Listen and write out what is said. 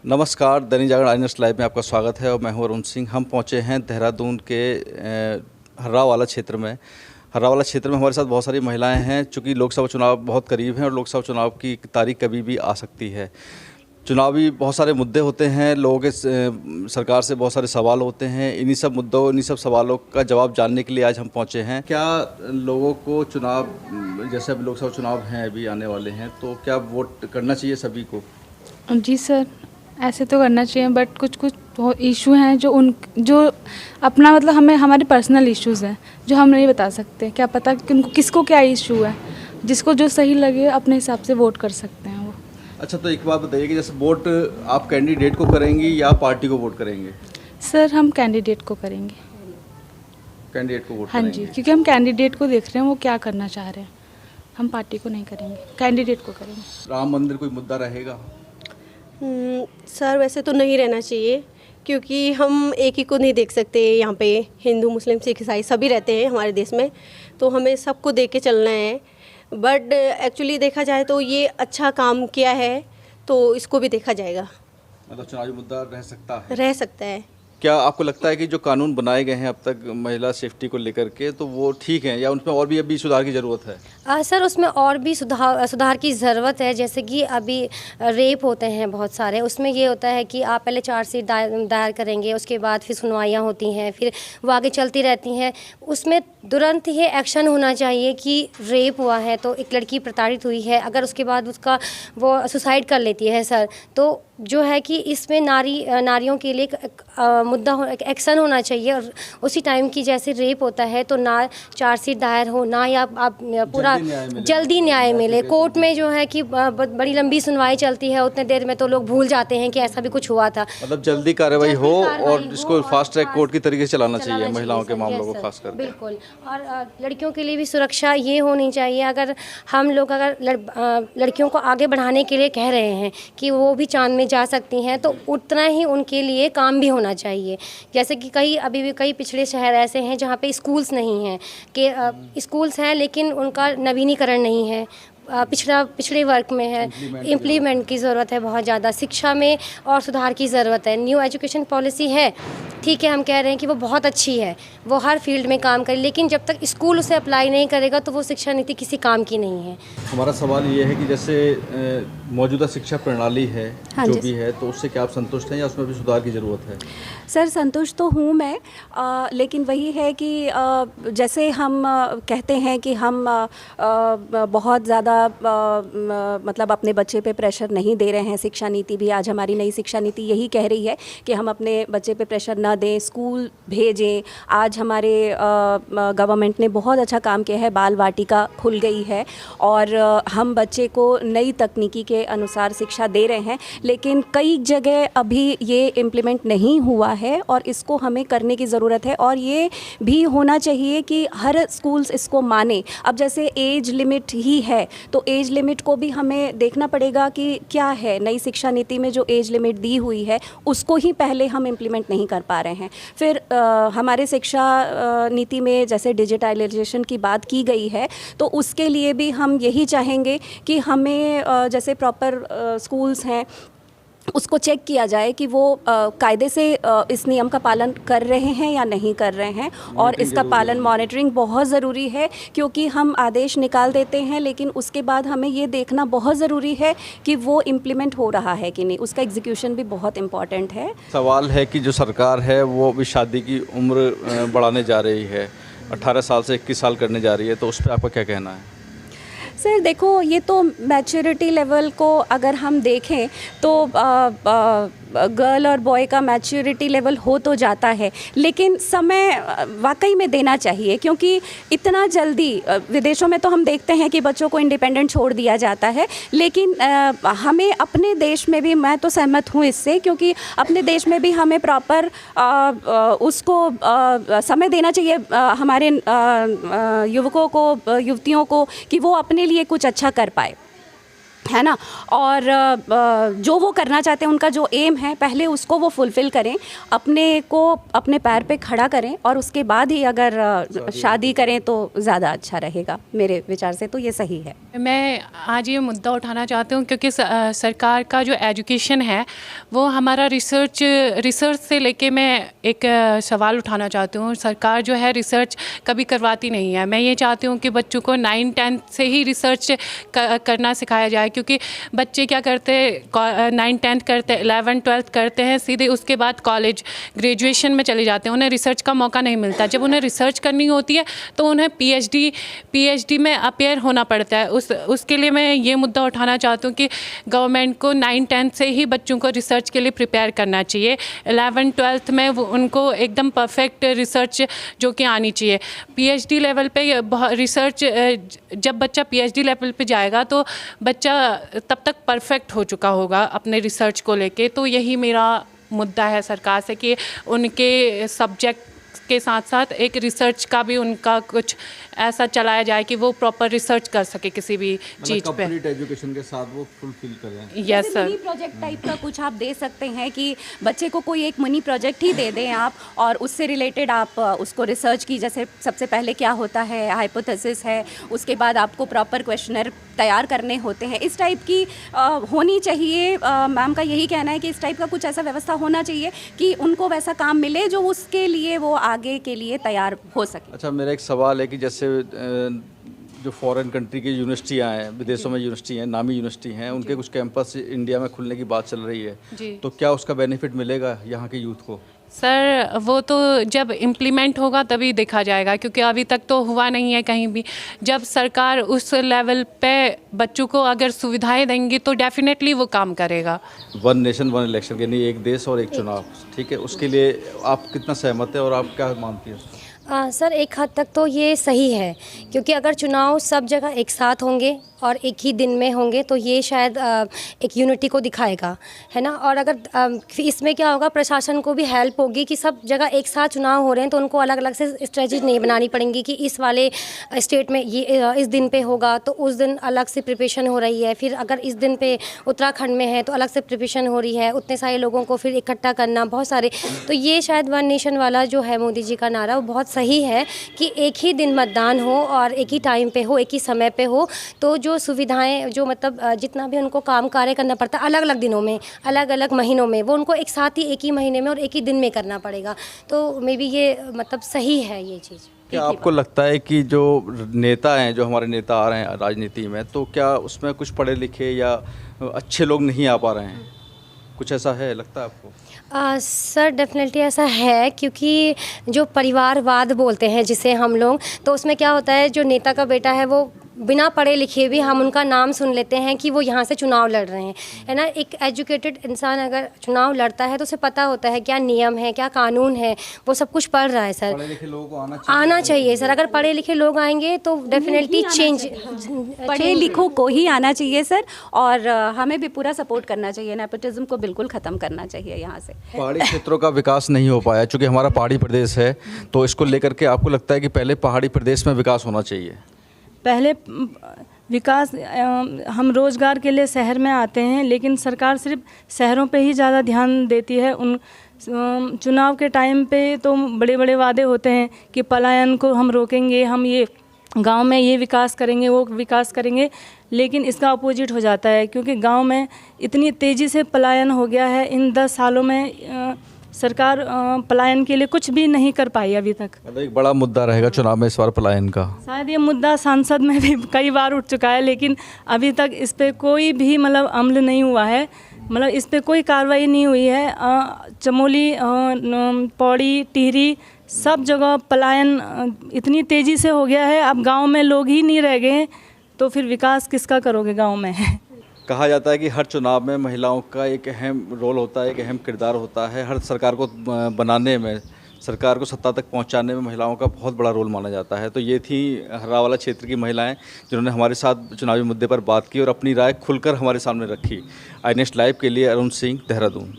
नमस्कार, Dainik Jagran I news live में आपका स्वागत है और मैं हूं अरुण सिंह। हम पहुंचे हैं देहरादून के हर्रावाला क्षेत्र में। हर्रावाला क्षेत्र में हमारे साथ बहुत सारी महिलाएं हैं। चूँकि लोकसभा चुनाव बहुत करीब हैं और लोकसभा चुनाव की तारीख कभी भी आ सकती है। चुनावी बहुत सारे मुद्दे होते हैं, लोगों के सरकार से बहुत सारे सवाल होते हैं। इन्हीं सब मुद्दों, इन्हीं सब सवालों का जवाब जानने के लिए आज हम पहुंचे हैं। क्या लोगों को चुनाव, जैसे अभी लोकसभा चुनाव हैं, अभी आने वाले हैं, तो क्या वोट करना चाहिए सभी को? जी सर, ऐसे तो करना चाहिए, बट कुछ कुछ इशू हैं जो अपना मतलब हमें हमारे पर्सनल इश्यूज़ हैं जो हम नहीं बता सकते। क्या पता कि उनको किसको क्या इशू है, जिसको जो सही लगे अपने हिसाब से वोट कर सकते हैं वो। अच्छा, तो एक बात बताइए कि जैसे वोट आप कैंडिडेट को करेंगी या पार्टी को वोट करेंगे? सर, हम कैंडिडेट को करेंगे। कैंडिडेट को वोट हाँ करेंगे? जी, क्योंकि हम कैंडिडेट को देख रहे हैं वो क्या करना चाह रहे हैं। हम पार्टी को नहीं करेंगे, कैंडिडेट को करेंगे। राम मंदिर कोई मुद्दा रहेगा? सर, वैसे तो नहीं रहना चाहिए, क्योंकि हम एक ही को नहीं देख सकते। यहाँ पे हिंदू, मुस्लिम, सिख, ईसाई सभी रहते हैं हमारे देश में, तो हमें सबको देख के चलना है। बट एक्चुअली देखा जाए तो ये अच्छा काम किया है, तो इसको भी देखा जाएगा। मतलब चुनावी मुद्दा रह सकता है? रह सकता है। क्या आपको लगता है कि जो कानून बनाए गए हैं अब तक महिला सेफ्टी को लेकर के, तो वो ठीक हैं या उनमें और भी अभी सुधार की ज़रूरत है? सर, उसमें और भी सुधार की ज़रूरत है। जैसे कि अभी रेप होते हैं बहुत सारे, उसमें ये होता है कि आप पहले चार्जशीट दायर करेंगे, उसके बाद फिर सुनवाइयाँ होती हैं, फिर वो आगे चलती रहती हैं। उसमें तुरंत ही एक्शन होना चाहिए कि रेप हुआ है तो एक लड़की प्रताड़ित हुई है, अगर उसके बाद उसका वो सुसाइड कर लेती है सर, तो जो है कि इसमें नारियों के लिए एक मुद्दा एक एक्शन होना चाहिए। और उसी टाइम की जैसे रेप होता है तो ना चार्जशीट दायर हो, ना या आप पूरा जल्दी न्याय मिले। कोर्ट में जो है कि बड़ी लंबी सुनवाई चलती है, उतने देर में तो लोग भूल जाते हैं कि ऐसा भी कुछ हुआ था। मतलब जल्दी कार्रवाई हो और इसको फास्ट ट्रैक कोर्ट की तरीके से चलाना चाहिए महिलाओं के मामलों को खास करके। बिल्कुल। और लड़कियों के लिए भी सुरक्षा ये होनी चाहिए। अगर हम लोग लड़कियों को आगे बढ़ाने के लिए कह रहे हैं कि वो भी चांद में जा सकती हैं, तो उतना ही उनके लिए काम भी होना चाहिए। जैसे कि अभी भी कई पिछड़े शहर ऐसे हैं जहाँ पे स्कूल्स नहीं हैं, कि स्कूल्स हैं लेकिन उनका नवीनीकरण नहीं है, पिछड़े वर्ग में है। इम्प्लीमेंट की ज़रूरत है, बहुत ज़्यादा शिक्षा में और सुधार की ज़रूरत है। न्यू एजुकेशन पॉलिसी है, ठीक है, हम कह रहे हैं कि वो बहुत अच्छी है, वो हर फील्ड में काम करे, लेकिन जब तक स्कूल उसे अप्लाई नहीं करेगा तो वो शिक्षा नीति किसी काम की नहीं है। हमारा सवाल ये है कि जैसे मौजूदा शिक्षा प्रणाली है, हाँ जो भी है, तो उससे क्या आप संतुष्ट हैं या उसमें भी सुधार की ज़रूरत है? सर, संतुष्ट तो हूँ मैं, लेकिन वही है कि जैसे हम कहते हैं कि हम बहुत ज़्यादा मतलब अपने बच्चे पे प्रेशर नहीं दे रहे हैं। शिक्षा नीति भी, आज हमारी नई शिक्षा नीति यही कह रही है कि हम अपने बच्चे पे प्रेशर ना दें, स्कूल भेजें। आज हमारे गवर्नमेंट ने बहुत अच्छा काम किया है, बाल वाटिका खुल गई है और हम बच्चे को नई तकनीकी के अनुसार शिक्षा दे रहे हैं, लेकिन कई जगह अभी ये इम्प्लीमेंट नहीं हुआ है और इसको हमें करने की ज़रूरत है। और ये भी होना चाहिए कि हर स्कूल्स इसको माने। अब जैसे एज लिमिट ही है, तो एज लिमिट को भी हमें देखना पड़ेगा कि क्या है नई शिक्षा नीति में जो एज लिमिट दी हुई है उसको ही पहले हम इम्प्लीमेंट नहीं कर पा रहे हैं। फिर हमारे शिक्षा नीति में जैसे डिजिटलाइजेशन की बात की गई है, तो उसके लिए भी हम यही चाहेंगे कि हमें जैसे प्रॉपर स्कूल्स हैं उसको चेक किया जाए कि वो कायदे से इस नियम का पालन कर रहे हैं या नहीं कर रहे हैं। और इसका पालन, मॉनिटरिंग बहुत ज़रूरी है, क्योंकि हम आदेश निकाल देते हैं लेकिन उसके बाद हमें ये देखना बहुत ज़रूरी है कि वो इम्प्लीमेंट हो रहा है कि नहीं, उसका एग्जीक्यूशन भी बहुत इम्पॉर्टेंट है। सवाल है कि जो सरकार है वो अभी शादी की उम्र बढ़ाने जा रही है, 18 साल से 21 साल करने जा रही है, तो उस पर आपका क्या कहना है? सर देखो, ये तो मैच्योरिटी लेवल को अगर हम देखें तो गर्ल और बॉय का मैच्योरिटी लेवल हो तो जाता है, लेकिन समय वाकई में देना चाहिए, क्योंकि इतना जल्दी विदेशों में तो हम देखते हैं कि बच्चों को इंडिपेंडेंट छोड़ दिया जाता है, लेकिन हमें अपने देश में भी, मैं तो सहमत हूँ इससे, क्योंकि अपने देश में भी हमें प्रॉपर उसको समय देना चाहिए हमारे युवकों को, युवतियों को, कि वो अपने लिए कुछ अच्छा कर पाए। है ना। और जो वो करना चाहते हैं, उनका जो एम है, पहले उसको वो फुलफ़िल करें, अपने को अपने पैर पे खड़ा करें, और उसके बाद ही अगर शादी करें तो ज़्यादा अच्छा रहेगा। मेरे विचार से तो ये सही है। मैं आज ये मुद्दा उठाना चाहती हूँ क्योंकि सरकार का जो एजुकेशन है वो हमारा रिसर्च से लेके मैं एक सवाल उठाना चाहती हूँ। सरकार जो है रिसर्च कभी करवाती नहीं है। मैं ये चाहती हूँ कि बच्चों को 9-10 से ही रिसर्च करना सिखाया जाए, क्योंकि बच्चे क्या करते हैं, 9-10 करते, 11-12 करते हैं, सीधे उसके बाद कॉलेज ग्रेजुएशन में चले जाते हैं, उन्हें रिसर्च का मौका नहीं मिलता। जब उन्हें रिसर्च करनी होती है तो उन्हें पीएचडी में अपेयर होना पड़ता है। उसके लिए मैं ये मुद्दा उठाना चाहती हूँ कि गवर्नमेंट को 9-10 से ही बच्चों को रिसर्च के लिए प्रिपेयर करना चाहिए। 11-12 में उनको एकदम परफेक्ट रिसर्च जो कि आनी चाहिए। पीएचडी लेवल पे रिसर्च, जब बच्चा पीएचडी लेवल पे जाएगा तो बच्चा तब तक परफेक्ट हो चुका होगा अपने रिसर्च को लेके। तो यही मेरा मुद्दा है सरकार से कि उनके सब्जेक्ट के साथ साथ एक रिसर्च का भी उनका कुछ ऐसा चलाया जाए कि वो प्रॉपर रिसर्च कर सके किसी भी चीज़ पे। कंप्लीट एजुकेशन के साथ वो फुलफिल करें। Yes sir. Mini project type का कुछ आप दे सकते हैं कि बच्चे को कोई एक मिनी प्रोजेक्ट ही दे दें आप, और उससे रिलेटेड आप उसको रिसर्च की। जैसे सबसे पहले क्या होता है, हाइपोथेसिस है, उसके बाद आपको प्रॉपर क्वेश्चनर तैयार करने होते हैं। इस टाइप की होनी चाहिए। मैम का यही कहना है कि इस टाइप का कुछ ऐसा व्यवस्था होना चाहिए कि उनको वैसा काम मिले जो उसके लिए वो आगे के लिए तैयार हो सके। अच्छा, मेरा एक सवाल है कि जैसे जो फॉरेन कंट्री की यूनिवर्सिटियाँ हैं, विदेशों में यूनिवर्सिटी हैं, नामी यूनिवर्सिटी हैं, उनके कुछ कैंपस इंडिया में खुलने की बात चल रही है, तो क्या उसका बेनिफिट मिलेगा यहाँ के यूथ को? सर वो तो जब इम्प्लीमेंट होगा तभी देखा जाएगा, क्योंकि अभी तक तो हुआ नहीं है कहीं भी। जब सरकार उस लेवल पे बच्चों को अगर सुविधाएं देंगी तो डेफिनेटली वो काम करेगा। 1 नेशन 1 इलेक्शन, यानी एक देश और एक चुनाव, ठीक है, उसके लिए आप कितना सहमत है और आप क्या मानती हैं? सर एक हद तक तो ये सही है, क्योंकि अगर चुनाव सब जगह एक साथ होंगे और एक ही दिन में होंगे तो ये शायद एक यूनिटी को दिखाएगा, है ना। और अगर इसमें क्या होगा, प्रशासन को भी हेल्प होगी कि सब जगह एक साथ चुनाव हो रहे हैं तो उनको अलग अलग से स्ट्रेटजी नहीं बनानी पड़ेंगी कि इस वाले स्टेट में ये इस दिन पे होगा तो उस दिन अलग से प्रिपरेशन हो रही है, फिर अगर इस दिन पे उत्तराखंड में है तो अलग से प्रिपरेशन हो रही है, उतने सारे लोगों को फिर इकट्ठा करना, बहुत सारे। तो ये शायद 1 नेशन वाला जो है मोदी जी का नारा, वो बहुत सही है कि एक ही दिन मतदान हो और एक ही टाइम पे हो, एक ही समय पे हो, तो जो सुविधाएं, जो मतलब जितना भी उनको काम कार्य करना पड़ता है अलग अलग दिनों में, अलग अलग महीनों में, वो उनको एक साथ ही एक ही महीने में और एक ही दिन में करना पड़ेगा। तो मे बी ये मतलब सही है ये चीज़। क्या आपको लगता है कि जो नेता हैं, जो हमारे नेता आ रहे हैं राजनीति में, तो क्या उसमें कुछ पढ़े लिखे या अच्छे लोग नहीं आ पा रहे हैं? कुछ ऐसा है, लगता है आपको? सर डेफिनेटली ऐसा है, क्योंकि जो परिवारवाद बोलते हैं जिसे हम लोग, तो उसमें क्या होता है, जो नेता का बेटा है वो बिना पढ़े लिखे भी हम उनका नाम सुन लेते हैं कि वो यहाँ से चुनाव लड़ रहे हैं, है ना। एक एजुकेटेड इंसान अगर चुनाव लड़ता है तो उसे पता होता है क्या नियम है, क्या कानून है, वो सब कुछ पढ़ रहा है सर। पढ़े लिखे लोगों को आना चाहिए सर। अगर पढ़े लिखे लोग आएंगे तो डेफिनेटली चेंज, पढ़े लिखों को ही आना चाहिए सर, और हमें भी पूरा सपोर्ट करना चाहिए। नेपोटिज्म को बिल्कुल ख़त्म करना चाहिए यहाँ से। पहाड़ी क्षेत्रों का विकास नहीं हो पाया, चूँकि हमारा पहाड़ी प्रदेश है, तो इसको लेकर के आपको लगता है कि पहले पहाड़ी प्रदेश में विकास होना चाहिए? पहले विकास, हम रोज़गार के लिए शहर में आते हैं, लेकिन सरकार सिर्फ शहरों पे ही ज़्यादा ध्यान देती है। उन चुनाव के टाइम पे तो बड़े बड़े वादे होते हैं कि पलायन को हम रोकेंगे, हम ये गांव में ये विकास करेंगे, वो विकास करेंगे, लेकिन इसका अपोजिट हो जाता है, क्योंकि गांव में इतनी तेज़ी से पलायन हो गया है। इन 10 सालों में सरकार पलायन के लिए कुछ भी नहीं कर पाई अभी तक। मतलब एक बड़ा मुद्दा रहेगा चुनाव में इस बार पलायन का। शायद ये मुद्दा संसद में भी कई बार उठ चुका है, लेकिन अभी तक इस पे कोई भी मतलब अमल नहीं हुआ है, मतलब इस पे कोई कार्रवाई नहीं हुई है। चमोली, पौड़ी, टिहरी, सब जगह पलायन इतनी तेज़ी से हो गया है, अब गाँव में लोग ही नहीं रह गए, तो फिर विकास किसका करोगे गाँव में? कहा जाता है कि हर चुनाव में महिलाओं का एक अहम रोल होता है, एक अहम किरदार होता है। हर सरकार को बनाने में, सरकार को सत्ता तक पहुंचाने में महिलाओं का बहुत बड़ा रोल माना जाता है। तो ये थी हर्रावाला क्षेत्र की महिलाएं जिन्होंने हमारे साथ चुनावी मुद्दे पर बात की और अपनी राय खुलकर हमारे सामने रखी। आई नेक्स्ट लाइव के लिए अरुण सिंह, देहरादून।